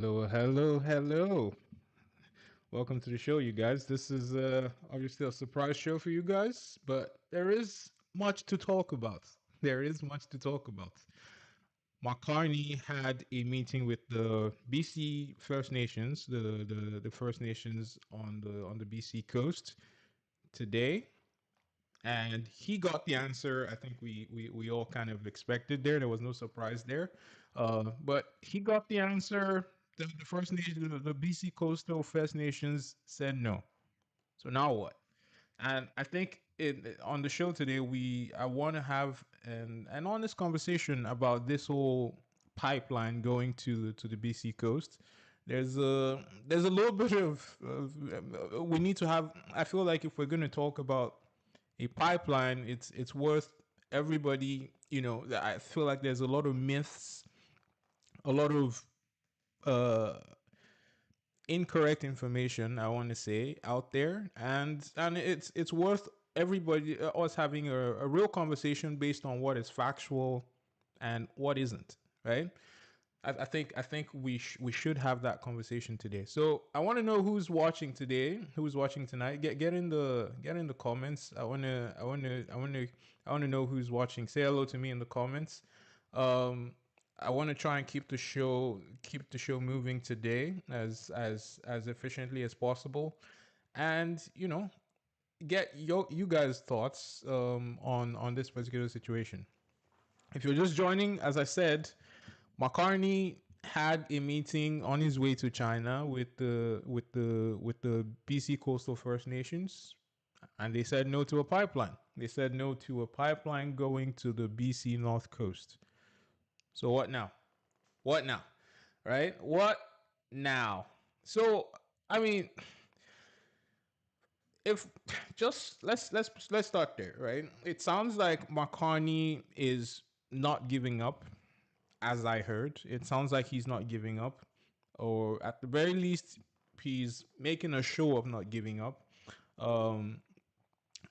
Hello, hello, hello. Welcome to the show, you guys. This is obviously a surprise show for you guys, but there is much to talk about. There is much to talk about. Mark Carney had a meeting with the BC First Nations, the First Nations on the BC coast today, and he got the answer. I think we all kind of expected there. There was no surprise there, but he got the answer. The First Nation, the BC Coastal First Nations said no. So now what? And I think on the show today, I want to have an honest conversation about this whole pipeline going to the BC coast. There's a little bit of we need to have. I feel like if we're going to talk about a pipeline, it's worth everybody. I feel like there's a lot of myths, a lot of uh incorrect information, I want to say, out there, and it's worth everybody us having a real conversation based on what is factual and what isn't, right? I think we should have that conversation today. So I want to know who's watching today, who's watching tonight. Get in the comments. I want to know who's watching. Say hello to me in the comments. Um, I want to try and keep the show moving today as efficiently as possible, and get you guys' thoughts on this particular situation. If you're just joining, as I said, McCartney had a meeting on his way to China with the BC Coastal First Nations, and they said no to a pipeline. They said no to a pipeline going to the BC North Coast. So what now? What now? Right? What now? So I mean, if just let's start there, right? It sounds like McCartney is not giving up, as I heard. It sounds like he's not giving up, or at the very least, he's making a show of not giving up.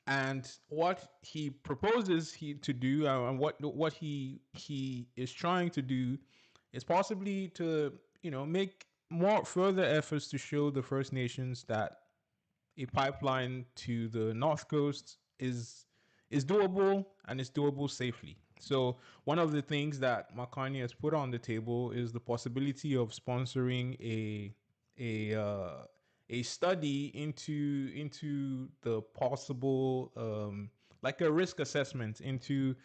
And what he proposes to do, and what he is trying to do, is possibly to make more further efforts to show the First Nations that a pipeline to the north coast is doable, and it's doable safely. So one of the things that McCartney has put on the table is the possibility of sponsoring a study into the possible like a risk assessment into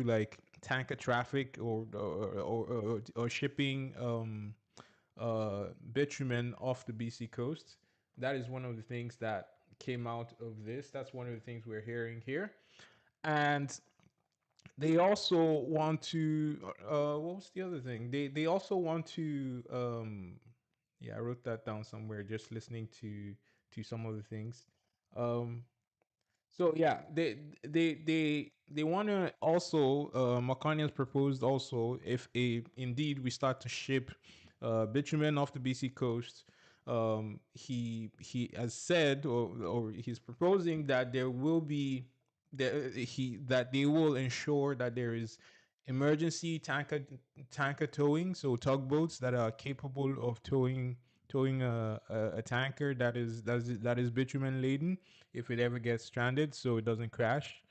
like tanker traffic or shipping bitumen off the BC coast. That is one of the things that came out of this. That's one of the things we're hearing here. And they also want to what was the other thing? They also want to yeah, I wrote that down somewhere just listening to some of the things. Um so yeah, they want to also. McCartney has proposed also, if indeed we start to ship bitumen off the BC coast. He has said, or he's proposing that there will be that they will ensure that there is emergency tanker towing, so tugboats that are capable of towing a tanker that is bitumen laden if it ever gets stranded, so it doesn't crash.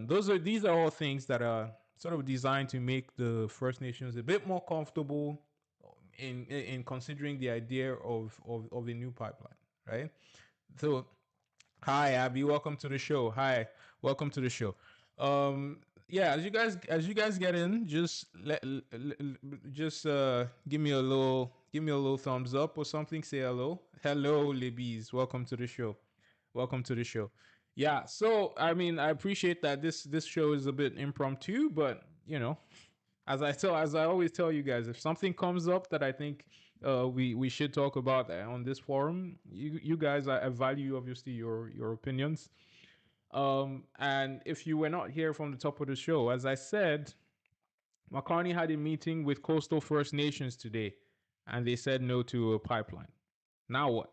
These are all things that are sort of designed to make the First Nations a bit more comfortable in considering the idea of a new pipeline, right? So hi, Abby. Welcome to the show. Hi, welcome to the show. Yeah, as you guys get in, just give me a little thumbs up or something. Say hello. Hello, Libby's. Welcome to the show. Welcome to the show. Yeah. So I mean, I appreciate that this show is a bit impromptu, but as I always tell you guys, if something comes up that I think we should talk about on this forum, you guys, I value obviously your opinions. And if you were not here from the top of the show, as I said, McCartney had a meeting with coastal First Nations today, and they said no to a pipeline. Now what?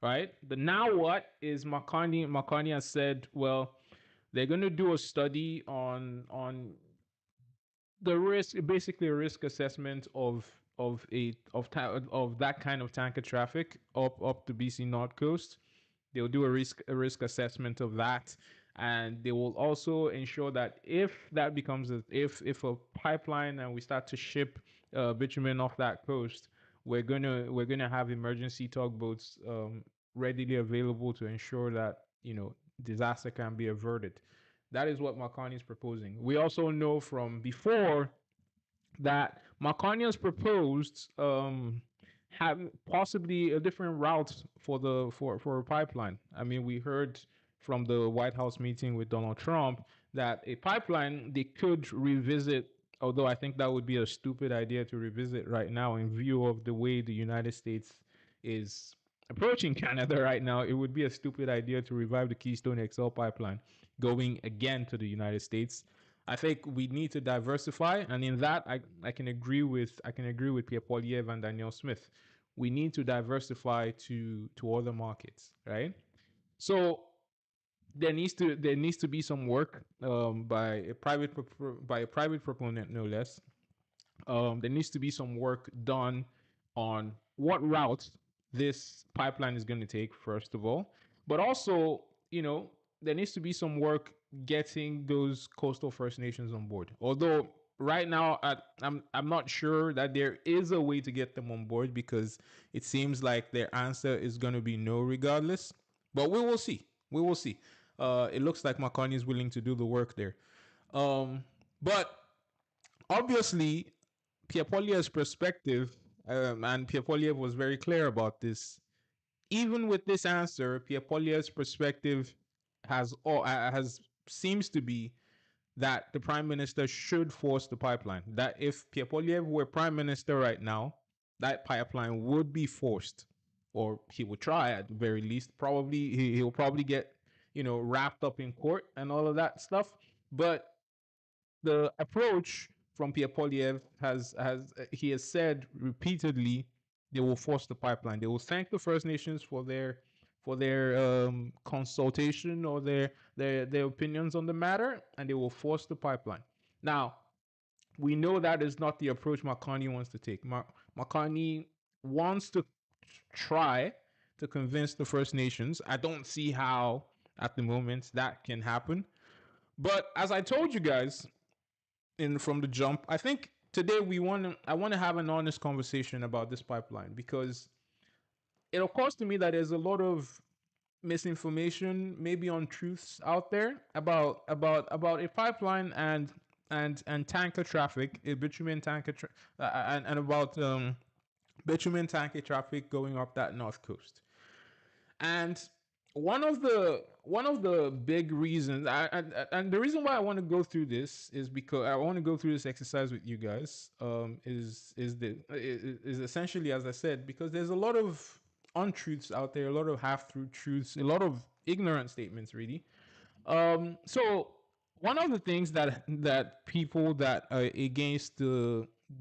Right? The now what is McCartney. McCartney has said, well, they're going to do a study on the risk, basically a risk assessment of of that kind of tanker traffic up the BC North Coast. They'll do a risk assessment of that, and they will also ensure that if that becomes if a pipeline and we start to ship bitumen off that coast, we're gonna have emergency tugboats readily available to ensure that disaster can be averted. That is what Makani is proposing. We also know from before that Marconi has proposed have possibly a different route for a pipeline. I mean, we heard from the White House meeting with Donald Trump that a pipeline they could revisit. Although I think that would be a stupid idea to revisit right now in view of the way the United States is approaching Canada right now, it would be a stupid idea to revive the Keystone XL pipeline going again to the United States. I think we need to diversify, and in that, I can agree with Pierre Poilievre and Daniel Smith. We need to diversify to other markets, right? So there needs to be some work by a private proponent, no less. There needs to be some work done on what route this pipeline is going to take, first of all, but also, there needs to be some work getting those coastal First Nations on board. Although right now, I'm not sure that there is a way to get them on board because it seems like their answer is going to be no, regardless. But we will see. We will see. It looks like Makani is willing to do the work there. But obviously, Pierre Poilievre's perspective, and Pierre Poilievre was very clear about this. Even with this answer, Pierre Poilievre's perspective has seems to be that the prime minister should force the pipeline. That if Pierre Poilievre were prime minister right now, that pipeline would be forced, or he would try at the very least. Probably he'll probably get wrapped up in court and all of that stuff. But the approach from Pierre Poilievre has he has said repeatedly they will force the pipeline. They will thank the First Nations for their consultation or their opinions on the matter, and they will force the pipeline. Now we know that is not the approach Makani wants to take. Makani wants to try to convince the First Nations. I don't see how at the moment that can happen. But as I told you guys, in from the jump. I think today I want to have an honest conversation about this pipeline because it occurs to me that there's a lot of misinformation, maybe untruths out there about a pipeline and tanker traffic, a bitumen tanker and about bitumen tanker traffic going up that north coast. And one of the big reasons, and the reason why I want to go through this is because I want to go through this exercise with you guys. Is essentially, as I said, because there's a lot of untruths out there, a lot of half truths, a lot of ignorant statements, really. So one of the things that people that are against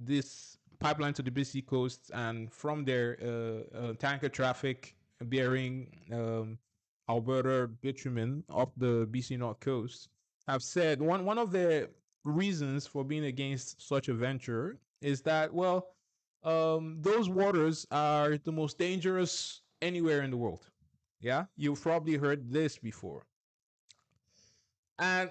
this pipeline to the BC coast and from their tanker traffic bearing Alberta bitumen up the BC North Coast have said one of the reasons for being against such a venture is that, well, those waters are the most dangerous anywhere in the world. Yeah, you've probably heard this before. And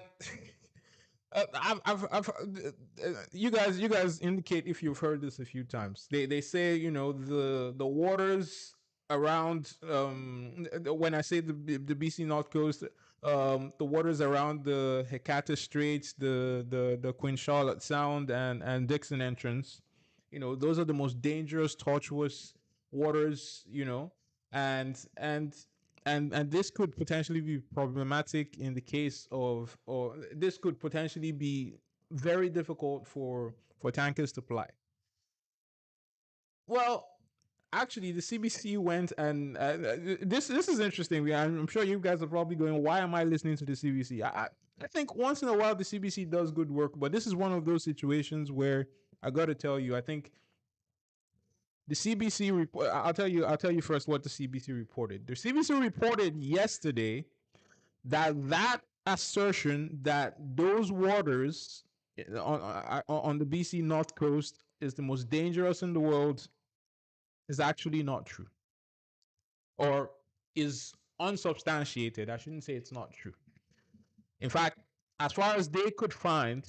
you guys indicate if you've heard this a few times. They say the waters around when I say the BC North Coast, the waters around the Hecata Straits, the Queen Charlotte Sound and Dixon Entrance, those are the most dangerous, tortuous waters, and this could potentially be problematic in the case of, or this could potentially be very difficult for tankers to ply. Well, actually, the CBC went and this is interesting. I'm sure you guys are probably going, "Why am I listening to the CBC?" I think once in a while the CBC does good work, but this is one of those situations where I got to tell you, I think the CBC report. I'll tell you first what the CBC reported. The CBC reported yesterday that assertion that those waters on the BC North Coast is the most dangerous in the world is actually not true, or is unsubstantiated. I shouldn't say it's not true. In fact, as far as they could find,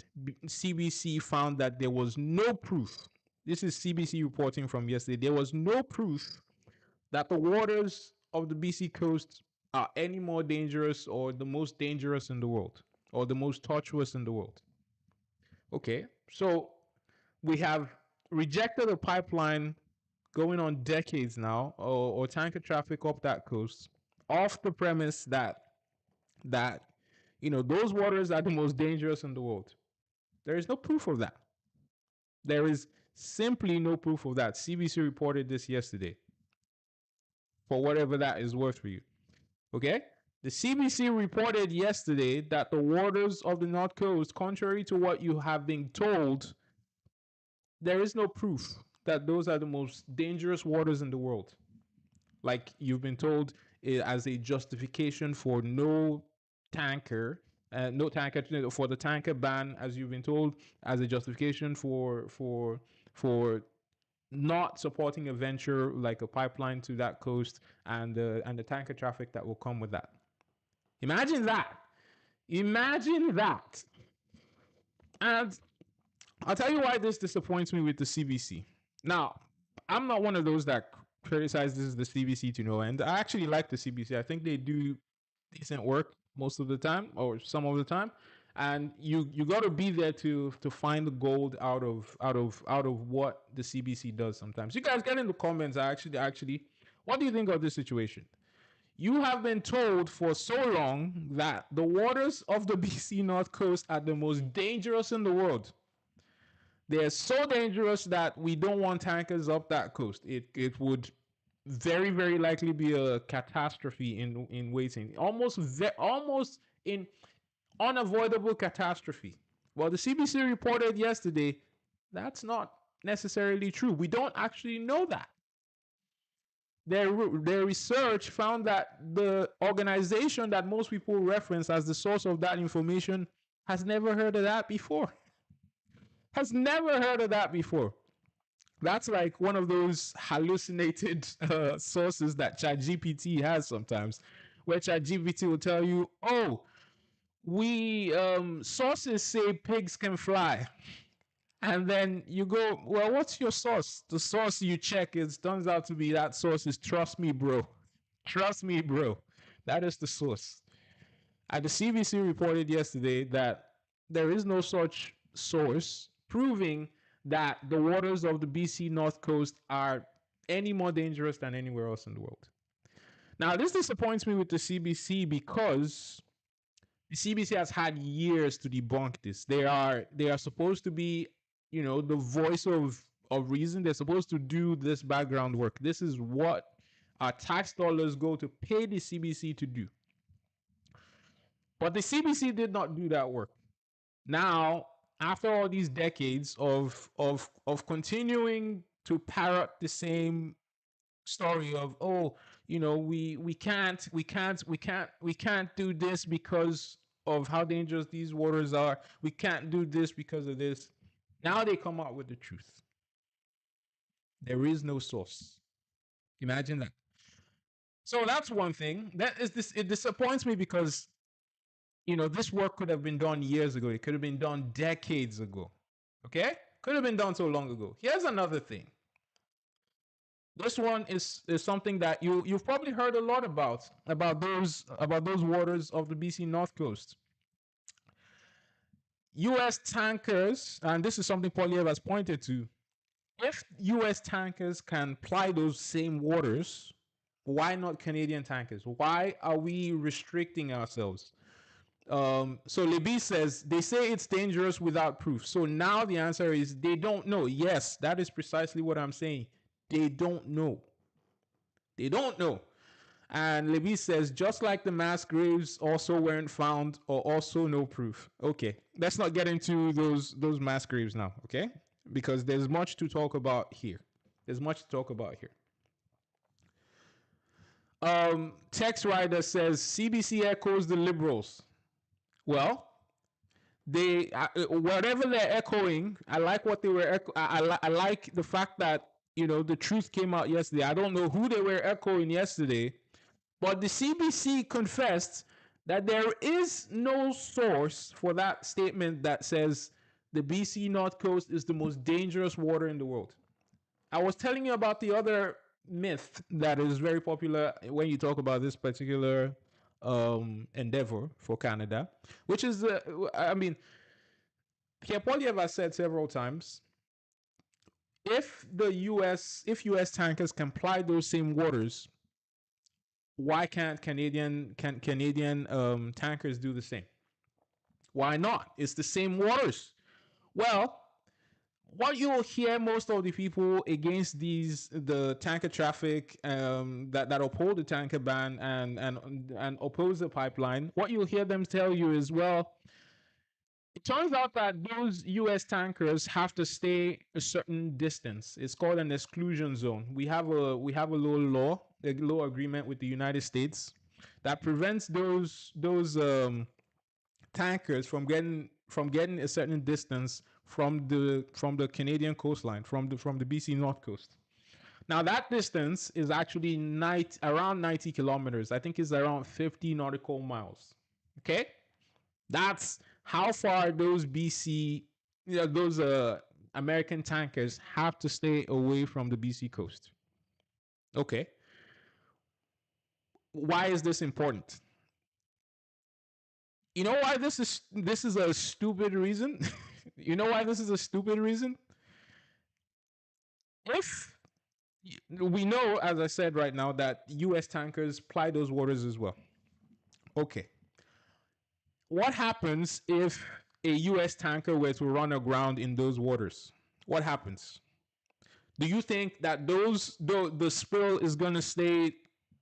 CBC found that there was no proof. This is CBC reporting from yesterday. There was no proof that the waters of the BC coast are any more dangerous or the most dangerous in the world or the most tortuous in the world. Okay, so we have rejected a pipeline going on decades now, or tanker traffic up that coast, off the premise that those waters are the most dangerous in the world. There is no proof of that. There is simply no proof of that. CBC reported this yesterday, for whatever that is worth for you. Okay? The CBC reported yesterday that the waters of the North Coast, contrary to what you have been told, there is no proof that those are the most dangerous waters in the world. Like you've been told, as a justification for no tanker for the tanker ban, as you've been told, as a justification for not supporting a venture like a pipeline to that coast and the tanker traffic that will come with that. Imagine that. Imagine that. And I'll tell you why this disappoints me with the CBC. Now, I'm not one of those that criticizes the CBC to no end. I actually like the CBC. I think they do decent work most of the time, or some of the time. And you got to be there to find the gold out of what the CBC does sometimes. You guys get in the comments. Actually, what do you think of this situation? You have been told for so long that the waters of the BC North Coast are the most dangerous in the world. They're so dangerous that we don't want tankers up that coast. It would very, very likely be a catastrophe in waiting. Almost in unavoidable catastrophe. Well, the CBC reported yesterday that's not necessarily true. We don't actually know that. Their research found that the organization that most people reference as the source of that information has never heard of that before. Has never heard of that before. That's like one of those hallucinated sources that ChatGPT has sometimes, where ChatGPT will tell you, "Oh, we sources say pigs can fly," and then you go, "Well, what's your source?" The source you check turns out to be that source is "Trust me, bro." Trust me, bro. That is the source. And the CBC reported yesterday that there is no such source proving that the waters of the BC North Coast are any more dangerous than anywhere else in the world. Now, this disappoints me with the CBC because the CBC has had years to debunk this. They are supposed to be, the voice of reason. They're supposed to do this background work. This is what our tax dollars go to pay the CBC to do. But the CBC did not do that work. Now, after all these decades of continuing to parrot the same story of, oh, we can't do this because of how dangerous these waters are. We can't do this because of this. Now they come out with the truth. There is no source. Imagine that. So that's one thing. It disappoints me because this work could have been done years ago. It could have been done decades ago. Okay? Could have been done so long ago. Here's another thing. This one is something that you've probably heard a lot about those waters of the BC North Coast. US tankers, and this is something Polyev has pointed to, if US tankers can ply those same waters, why not Canadian tankers? Why are we restricting ourselves? So Libby says they say it's dangerous without proof. So now the answer is they don't know. Yes, that is precisely what I'm saying. They don't know. They don't know. And Libby says just like the mass graves also weren't found or also no proof. Okay, let's not get into those mass graves now. Okay, because there's much to talk about here. Text writer says CBC echoes the liberals. Well, they whatever they're echoing, I like what they were I like the fact that the truth came out yesterday. I don't know who they were echoing yesterday, but the CBC confessed that there is no source for that statement that says the BC North Coast is the most dangerous water in the world. I was telling you about the other myth that is very popular when you talk about this particular endeavor for Canada, which is, I mean, Pierre Poilievre has said several times, if US tankers can ply those same waters, why can't Canadian tankers do the same? Why not? It's the same waters. Well, what you will hear most of the people against the tanker traffic that uphold the tanker ban and oppose the pipeline, what you'll hear them tell you is, well, it turns out that those U.S. tankers have to stay a certain distance. It's called an exclusion zone. We have a little law, a law agreement with the United States that prevents those tankers from getting a certain distance from the Canadian coastline, from the BC North Coast. Now that distance is actually around 90 kilometers. I think it's around 50 nautical miles. Okay, that's how far those those American tankers have to stay away from the BC coast. Okay, why is this important? You know why this is a stupid reason? You know why this is a stupid reason? If we know, as I said right now, that US tankers ply those waters as well. Okay. What happens if a US tanker were to run aground in those waters? What happens? Do you think that the spill is going to stay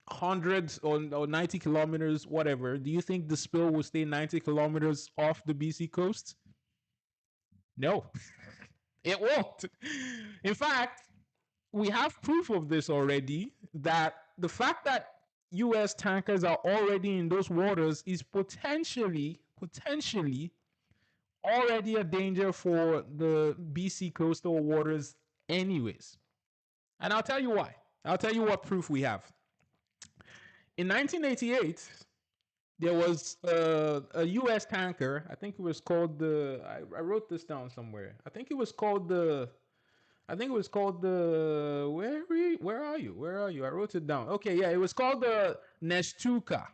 hundreds or 90 kilometers, whatever? Do you think the spill will stay 90 kilometers off the BC coast? No, it won't. In fact, we have proof of this already, that the fact that US tankers are already in those waters is potentially already a danger for the BC coastal waters anyways. And I'll tell you why. I'll tell you what proof we have. In 1988, there was a US tanker. I think it was called I wrote this down somewhere. I think it was called the where are you? Where are you? I wrote it down. Okay, yeah, it was called the Nestuka.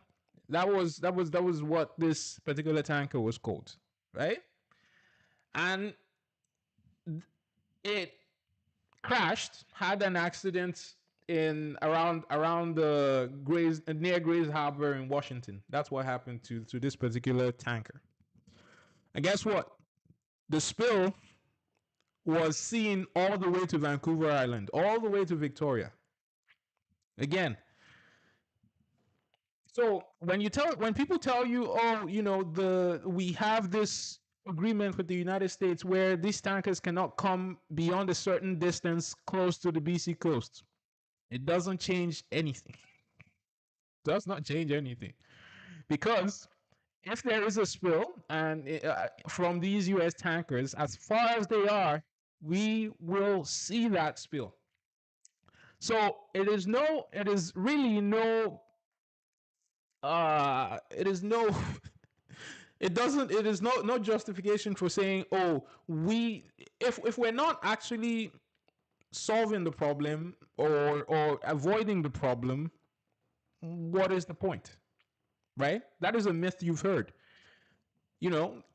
That was what this particular tanker was called, right? And it crashed, had an accident in around the Grays near Grays Harbor in Washington. That's what happened to this particular tanker. And guess what? The spill was seen all the way to Vancouver Island, all the way to Victoria. Again, so when people tell you, oh, we have this agreement with the United States where these tankers cannot come beyond a certain distance close to the BC coast, it doesn't change anything. Does not change anything, because if there is a spill and from these U.S. tankers, as far as they are, we will see that spill. So it is really no, it is no, it is no justification for saying, oh, if we're not actually solving the problem or avoiding the problem, what is the point? Right? That is a myth you've heard.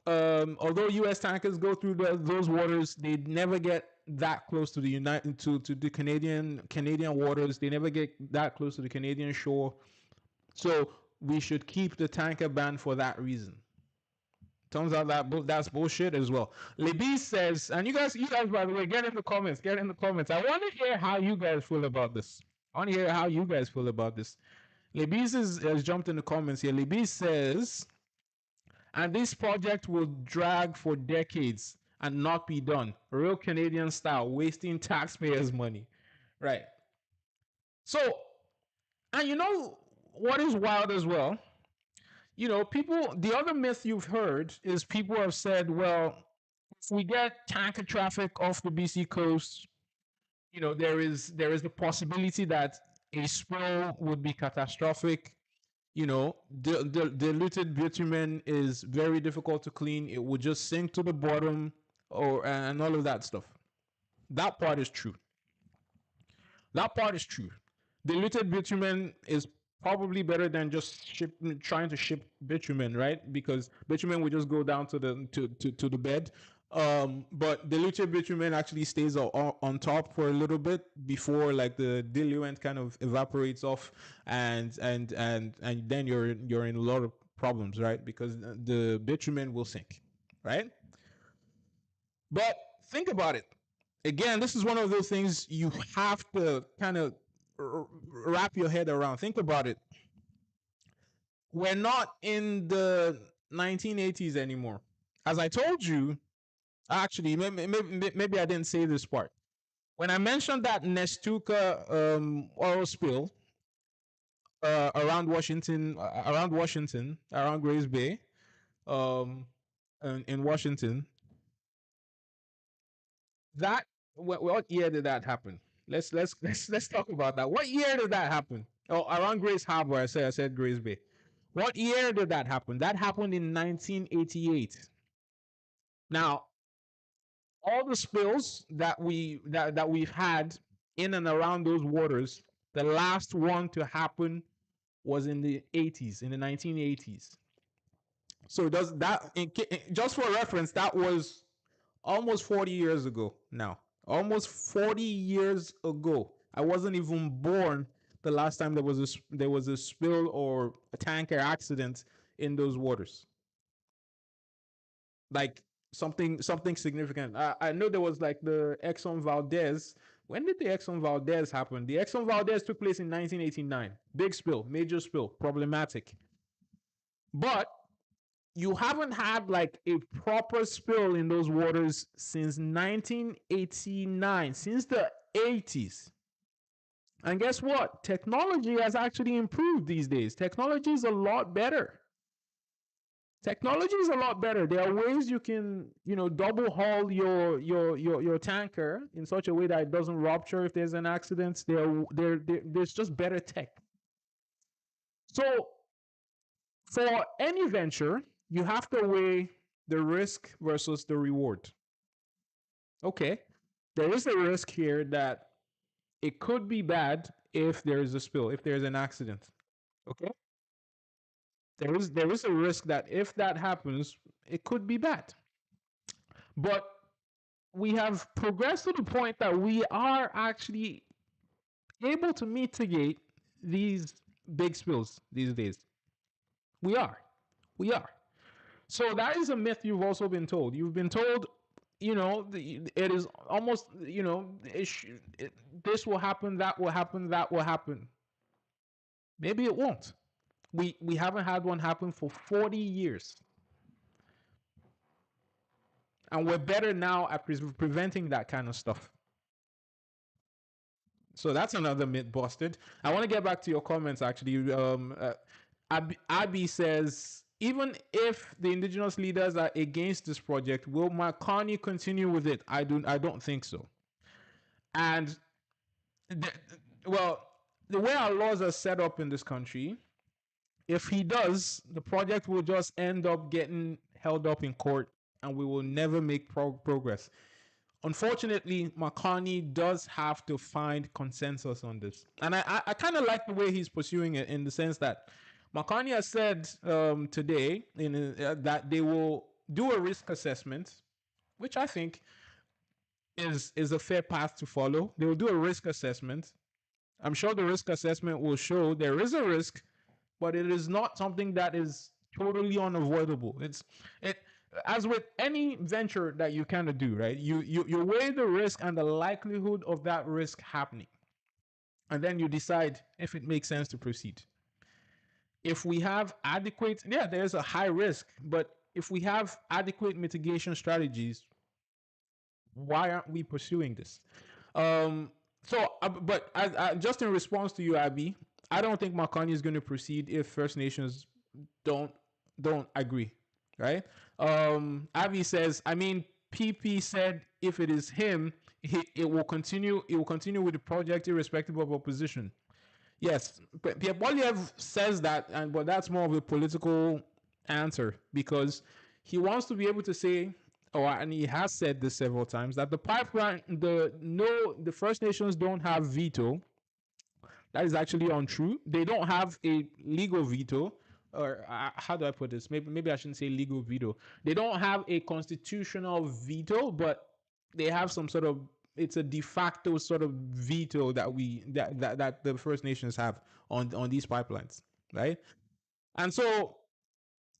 Although U.S. tankers go through those waters, they never get that close to the the Canadian waters. They never get that close to the Canadian shore. So we should keep the tanker ban for that reason. Turns out that's bullshit as well. Libby says, and you guys, by the way, get in the comments. Get in the comments. I want to hear how you guys feel about this. Libis has jumped in the comments here. Libis says, and this project will drag for decades and not be done. Real Canadian style, wasting taxpayers' money. Right. So, and you know what is wild as well? People, the other myth you've heard is people have said, well, if we get tanker traffic off the BC coast, there is the possibility that a spill would be catastrophic. The diluted bitumen is very difficult to clean. It would just sink to the bottom, or and all of that stuff. That part is true. That part is true. Diluted bitumen is probably better than just trying to ship bitumen, right? Because bitumen will just go down to the bed. But diluted bitumen actually stays on top for a little bit before like the diluent kind of evaporates off, and then you're in a lot of problems, right? Because the bitumen will sink, right? But think about it. Again, this is one of those things you have to kind of wrap your head around. Think about it. We're not in the 1980s anymore. As I told you, actually, maybe I didn't say this part. When I mentioned that Nestucca oil spill around Grays Bay, um, in Washington, that what year did that happen? Let's talk about that. What year did that happen? Oh, around Grace Harbor. I said Grace Bay. What year did that happen? That happened in 1988. Now, all the spills that we've had in and around those waters, the last one to happen was in the 80s, in the 1980s. So does that, just for reference, that was almost 40 years ago now. Almost 40 years ago. I wasn't even born the last time there was a spill or a tanker accident in those waters. Like something significant. I know there was like the Exxon Valdez. When did the Exxon Valdez happen? The Exxon Valdez took place in 1989. Big spill, major spill, problematic. But you haven't had like a proper spill in those waters since 1989, since the 80s. And guess what? Technology has actually improved these days. Technology is a lot better. Technology is a lot better. There are ways you can, double haul your tanker in such a way that it doesn't rupture if there's an accident. There's just better tech. So for any venture, you have to weigh the risk versus the reward. Okay, there is a risk here that it could be bad if there is a spill, if there's an accident. Okay, there is a risk that if that happens, it could be bad. But we have progressed to the point that we are actually able to mitigate these big spills these days. We are. We are. So that is a myth you've also been told. You've been told, it is almost, this will happen, that will happen, that will happen. Maybe it won't. We haven't had one happen for 40 years. And we're better now at preventing that kind of stuff. So that's another myth busted. I want to get back to your comments actually. Abby says, even if the indigenous leaders are against this project, will Carney continue with it? I don't think so. And the way our laws are set up in this country, if he does, the project will just end up getting held up in court, and we will never make progress. Unfortunately, McCartney does have to find consensus on this. And I kind of like the way he's pursuing it, in the sense that McCartney has said today that they will do a risk assessment, which I think is a fair path to follow. They will do a risk assessment. I'm sure the risk assessment will show there is a risk, but it is not something that is totally unavoidable. It as with any venture that you kind of do, right? You weigh the risk and the likelihood of that risk happening, and then you decide if it makes sense to proceed. If we have adequate, there's a high risk, but if we have adequate mitigation strategies, why aren't we pursuing this? But just in response to you, Abby, I don't think McCartney is going to proceed if First Nations don't don't agree, right? Avi says, I mean, PP said if it is him, it will continue. It will continue with the project irrespective of opposition. Yes, but Pierre Polyev says that, and but that's more of a political answer because he wants to be able to say, or and he has said this several times, that the pipeline, the First Nations don't have veto. That is actually untrue. They don't have a legal veto, or how do I put this? Maybe I shouldn't say legal veto. They don't have a constitutional veto, but they have some sort of, it's a de facto sort of veto that that the First Nations have on these pipelines, right? And so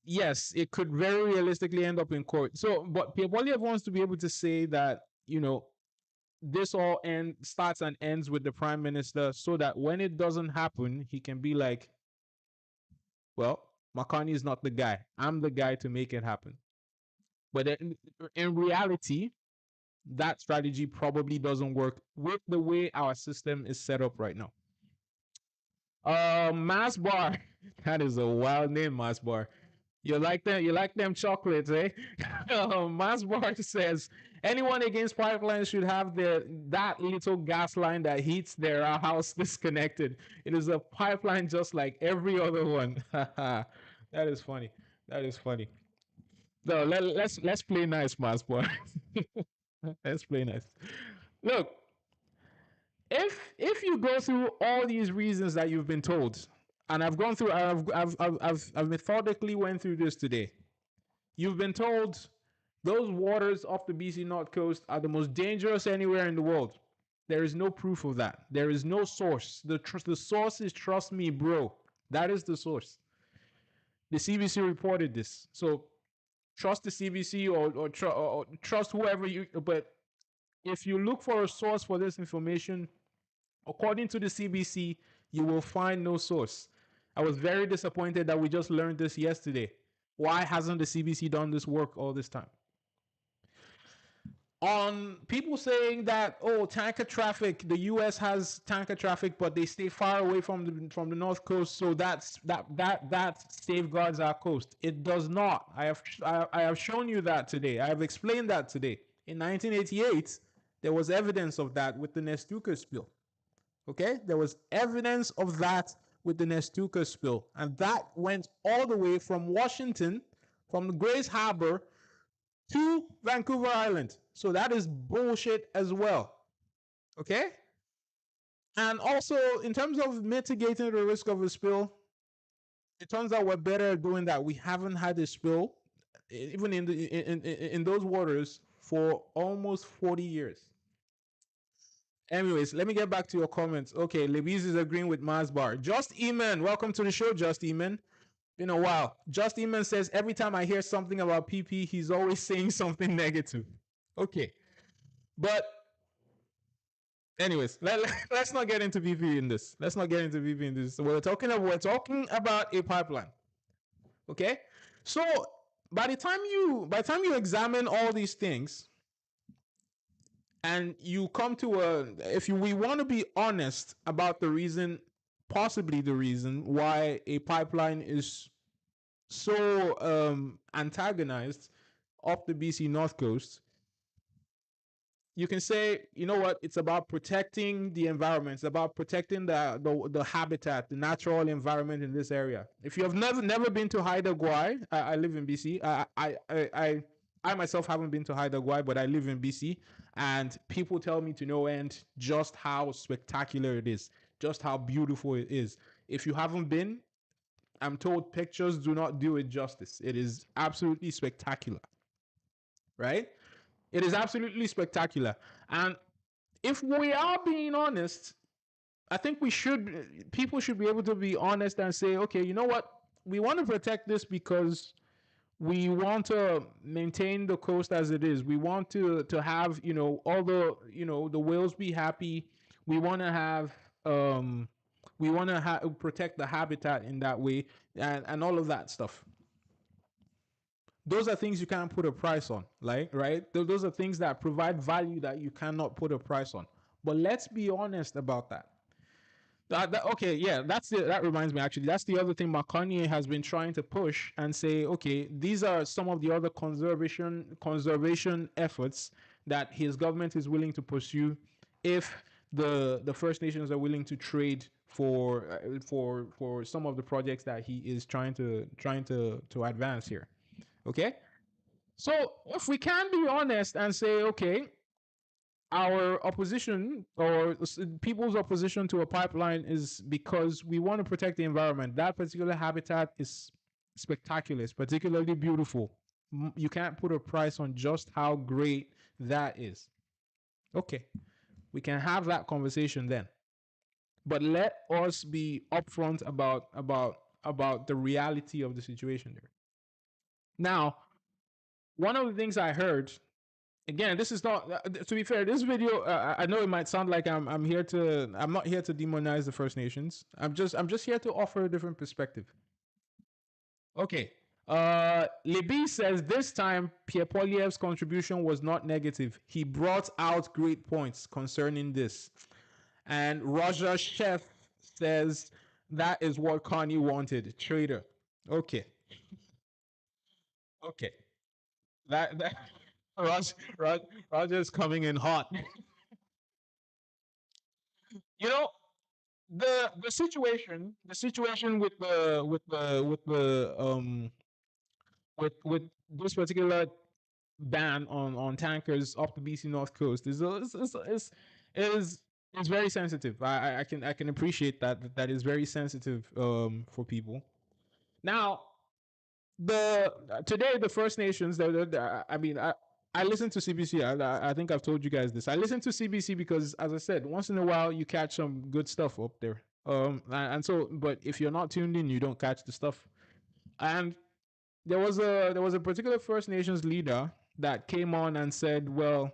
yes, it could very realistically end up in court. So, but Pierre Poilievre wants to be able to say that, this all starts and ends with the prime minister, so that when it doesn't happen, he can be like, well, McCartney is not the guy. I'm the guy to make it happen. But in reality, that strategy probably doesn't work with the way our system is set up right now. Mass bar. That is a wild name, Mass bar. You like them? You like them chocolates, eh? Mass bar says anyone against pipelines should have that little gas line that heats their house disconnected. It is a pipeline just like every other one. That is funny. That is funny. No, let's play nice, Mass bar. Let's play nice. Look, if you go through all these reasons that you've been told, and I've gone through, I've methodically went through this today. You've been told those waters off the BC North Coast are the most dangerous anywhere in the world. There is no proof of that. There is no source. The source is trust me, bro. That is the source. The CBC reported this. So trust the CBC or trust whoever you. But if you look for a source for this information, according to the CBC, you will find no source. I was very disappointed that we just learned this yesterday. Why hasn't the CBC done this work all this time? On people saying that, oh, tanker traffic, the US has tanker traffic, but they stay far away from the North Coast, so that safeguards our coast. It does not. I have shown you that today. I have explained that today. In 1988, there was evidence of that with the Nestucca spill. Okay, there was evidence of that with the Nestucca spill, and that went all the way from Washington, from Grays Harbor to Vancouver Island. So that is bullshit as well. Okay, and also in terms of mitigating the risk of a spill, it turns out we're better at doing that. We haven't had a spill, even in those waters, for almost 40 years. Anyways, let me get back to your comments. Okay, Lebiz is agreeing with Masbar. Just Eman, welcome to the show, Just Eman. Been a while. Just Eman says every time I hear something about PP, he's always saying something negative. Okay, but anyways, let's not get into PP in this. Let's not get into PP in this. We're talking about a pipeline. Okay, so by the time you examine all these things, and you come to we want to be honest about the reason, possibly the reason why a pipeline is so antagonized off the BC North Coast, you can say, you know what, it's about protecting the environment. It's about protecting the habitat, the natural environment in this area. If you have never been to Haida Gwaii, I live in BC. I myself haven't been to Haida Gwaii, but I live in BC, and people tell me to no end just how spectacular it is, just how beautiful it is. If you haven't been, I'm told pictures do not do it justice. It is absolutely spectacular, right? It is absolutely spectacular. And if we are being honest, I think people should be able to be honest and say, okay, you know what? We want to protect this because we want to maintain the coast as it is. We want to have, all the whales be happy. We want to have protect the habitat in that way, and all of that stuff. Those are things you can't put a price on, right? Those are things that provide value that you cannot put a price on. But let's be honest about that. Okay, yeah, that reminds me actually. That's the other thing Carney has been trying to push and say, okay, these are some of the other conservation efforts that his government is willing to pursue if the First Nations are willing to trade for some of the projects that he is trying to advance here. Okay? So if we can be honest and say, okay, our opposition or people's opposition to a pipeline is because we want to protect the environment. That particular habitat is spectacular, it's particularly beautiful. You can't put a price on just how great that is. Okay, we can have that conversation then. But let us be upfront about the reality of the situation there. Now, one of the things I heard, again, this is not to be fair, this video, I know it might sound like I'm not here to demonize the First Nations. I'm just here to offer a different perspective. Okay. Libby says this time Pierre Poilievre's contribution was not negative. He brought out great points concerning this. And Roger Chef says that is what Carney wanted. Trader. Okay. Okay. That Roger's coming in hot. You know, the situation with this particular ban on tankers off the BC North Coast is very sensitive. I can appreciate that is very sensitive for people. Now, the today the First Nations. I mean, I listen to CBC. I think I've told you guys this. I listen to CBC because, as I said, once in a while you catch some good stuff up there. And so, but if you're not tuned in, you don't catch the stuff. And there was a particular First Nations leader that came on and said, well,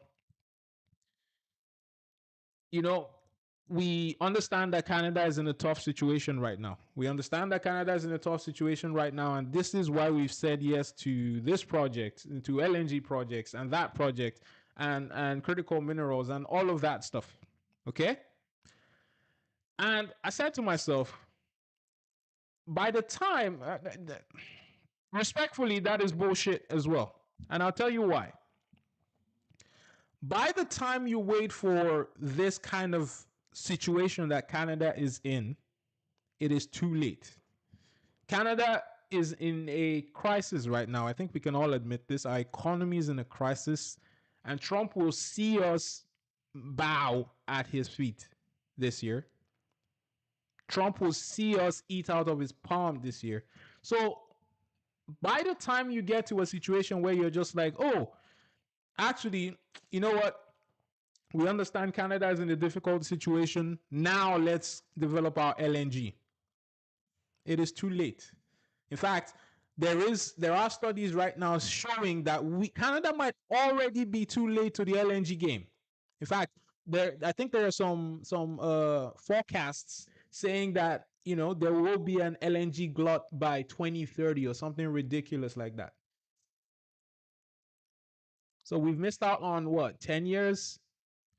you know, we understand that Canada is in a tough situation right now. We understand that Canada is in a tough situation right now, and this is why we've said yes to this project, to LNG projects, and that project, and critical minerals, and all of that stuff. Okay, and I said to myself, by the time, respectfully, that is bullshit as well, and I'll tell you why. By the time you wait for this kind of situation that Canada is in, it is too late. Canada is in a crisis right now. I think we can all admit this. Our economy is in a crisis, and Trump will see us bow at his feet this year. Trump will see us eat out of his palm this year. So by the time you get to a situation where you're just like, oh, actually, you know what? We understand Canada is in a difficult situation. Now let's develop our LNG. It is too late. In fact, there are studies right now showing that Canada might already be too late to the LNG game. In fact, I think there are some forecasts saying that there will be an LNG glut by 2030 or something ridiculous like that. So we've missed out on what, 10 years,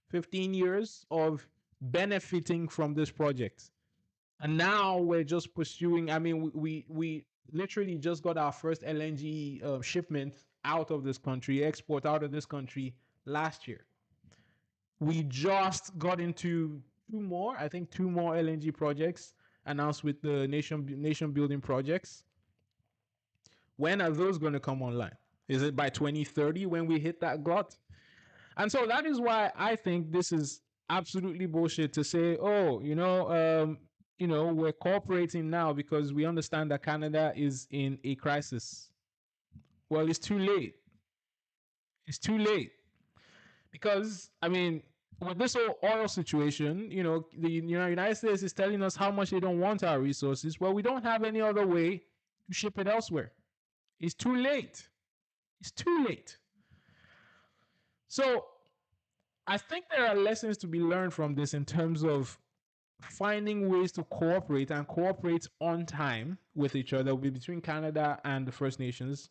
15 years of benefiting from this project. And now we're just pursuing. I mean, we literally just got our first LNG shipment out of this country, export out of this country last year. We just got into two more LNG projects announced with the nation building projects. When are those going to come online? Is it by 2030 when we hit that glut? And so that is why I think this is absolutely bullshit to say, oh, we're cooperating now because we understand that Canada is in a crisis. Well, it's too late. It's too late. Because, I mean, with this whole oil situation, the United States is telling us how much they don't want our resources. Well, we don't have any other way to ship it elsewhere. It's too late. It's too late. So I think there are lessons to be learned from this in terms of finding ways to cooperate and cooperate on time with each other between Canada and the First Nations.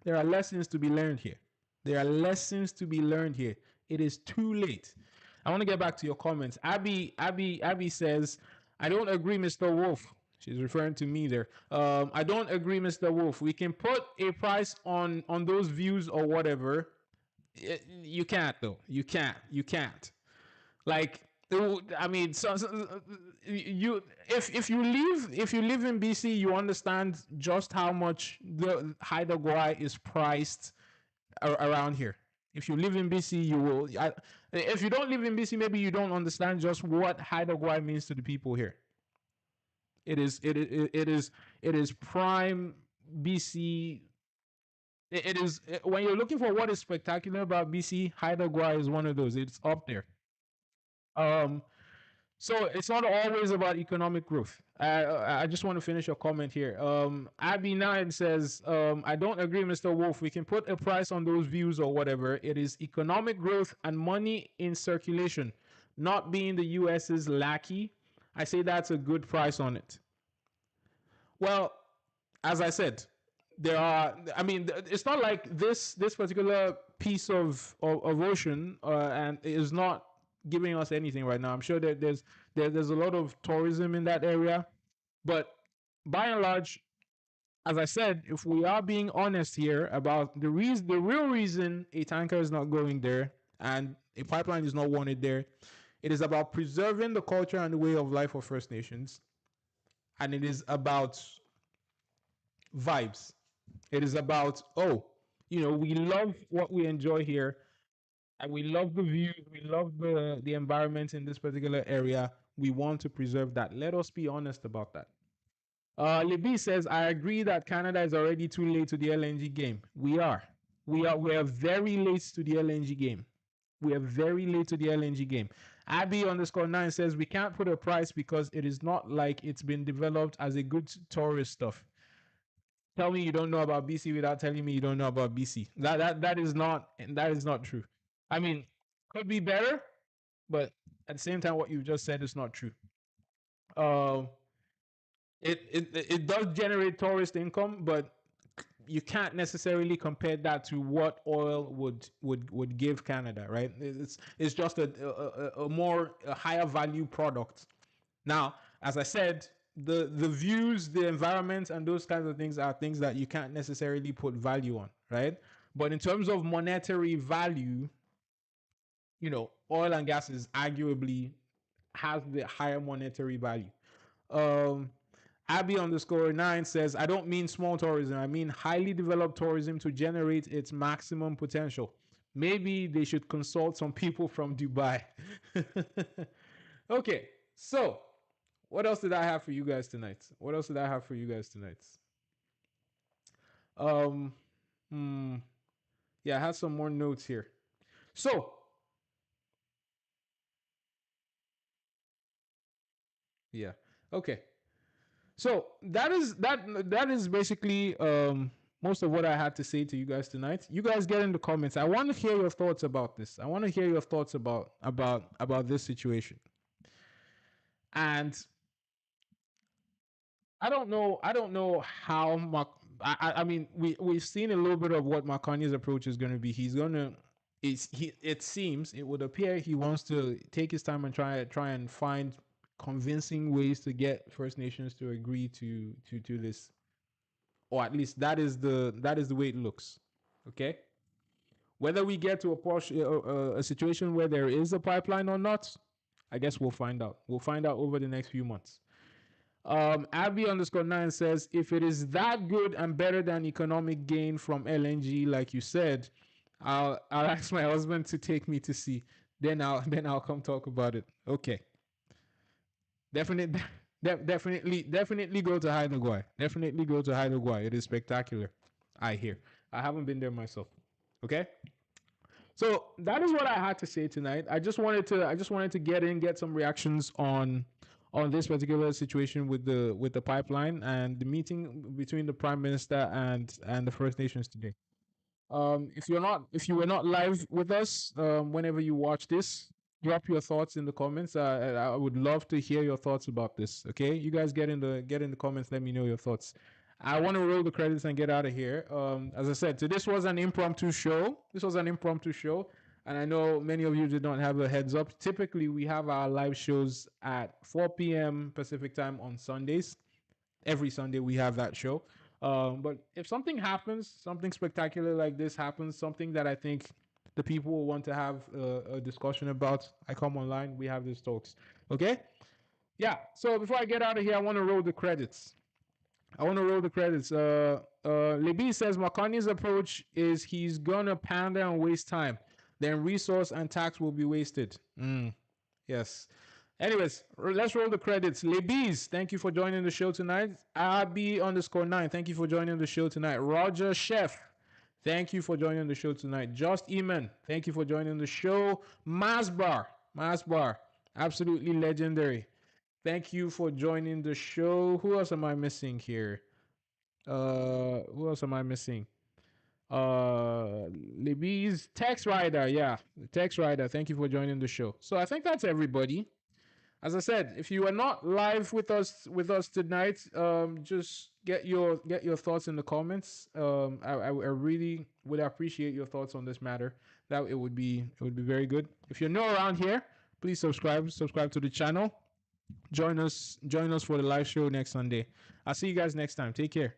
There are lessons to be learned here. There are lessons to be learned here. It is too late. I want to get back to your comments. Abby says, I don't agree, Mr. Wolf. She's referring to me there. I don't agree, Mr. Wolf. We can put a price on those views or whatever. You can't though. You can't. You can't. Like, I mean, you if you live in BC, you understand just how much the Haida Gwaii is priced around here. If you live in BC, you will. If you don't live in BC, maybe you don't understand just what Haida Gwaii means to the people here. It is prime BC. It is when you're looking for what is spectacular about BC, Haida Gwaii is one of those. It's up there. Um, So it's not always about economic growth. I just want to finish your comment here. Abby Nine says, I don't agree, Mr. Wolf. We can put a price on those views or whatever. It is economic growth and money in circulation, not being the US's lackey. I say that's a good price on it. Well, as I said, there are. I mean, it's not like this particular piece of ocean and is not giving us anything right now. I'm sure that there's a lot of tourism in that area, but by and large, as I said, if we are being honest here about the real reason a tanker is not going there and a pipeline is not wanted there, it is about preserving the culture and the way of life of First Nations, and it is about vibes. It is about, oh, we love what we enjoy here, and we love the views, we love the environment in this particular area. We want to preserve that. Let us be honest about that. Libby says, I agree that Canada is already too late to the LNG game. We are. We are very late to the LNG game. We are very late to the LNG game. Abby_9 says we can't put a price because it is not like it's been developed as a good tourist stuff. Tell me you don't know about BC without telling me you don't know about BC. That is not true. I mean, could be better, but at the same time, what you just said is not true. Uh, it does generate tourist income, but you can't necessarily compare that to what oil would give Canada, right? It's just a higher value product. Now, as I said, the views, the environment, and those kinds of things are things that you can't necessarily put value on, right? But in terms of monetary value, oil and gas is arguably has the higher monetary value. Um, Abby_9 says, I don't mean small tourism. I mean highly developed tourism to generate its maximum potential. Maybe they should consult some people from Dubai. Okay, so what else did I have for you guys tonight? Um, hmm, yeah, I have some more notes here. So, yeah, okay. So that is basically most of what I had to say to you guys tonight. You guys get in the comments. I want to hear your thoughts about this. I want to hear your thoughts about this situation. And I don't know how I mean we've seen a little bit of what Carney's approach is going to be. He's going to it seems it would appear he wants to take his time and try and find convincing ways to get First Nations to agree to this, or at least that is the way it looks. Okay, whether we get to a situation where there is a pipeline or not, I guess we'll find out. We'll find out over the next few months. Abby_9 says, if it is that good and better than economic gain from LNG, like you said, I'll ask my husband to take me to see. Then I'll come talk about it. Okay. Definitely, definitely go to Haida Gwaii. Definitely go to Haida Gwaii. It is spectacular. I hear. I haven't been there myself. Okay. So that is what I had to say tonight. I just wanted to get some reactions on this particular situation with the pipeline and the meeting between the Prime Minister and the First Nations today. If you were not live with us, whenever you watch this, drop your thoughts in the comments. I would love to hear your thoughts about this. Okay, you guys get in the comments. Let me know your thoughts. I want to roll the credits and get out of here. As I said, so this was an impromptu show. And I know many of you did not have a heads up. Typically, we have our live shows at 4 p.m. Pacific time on Sundays. Every Sunday we have that show. But if something happens, something spectacular like this happens, something that I think the people will want to have a discussion about, I come online, we have these talks. Okay? Yeah. So before I get out of here, I want to roll the credits. Libby says McCartney's approach is he's gonna pander and waste time. Then resource and tax will be wasted. Yes. Anyways, let's roll the credits. Libby's, thank you for joining the show tonight. RB_9, thank you for joining the show tonight. Roger Chef, thank you for joining the show tonight. Just Eman, thank you for joining the show. Masbar, absolutely legendary. Thank you for joining the show. Who else am I missing here? Who else am I missing? Libby's Text Rider, yeah, Text Rider. Thank you for joining the show. So I think that's everybody. As I said, if you are not live with us tonight, just get your thoughts in the comments. I really would appreciate your thoughts on this matter. That it would be very good. If you're new around here, please subscribe to the channel. Join us for the live show next Sunday. I'll see you guys next time. Take care.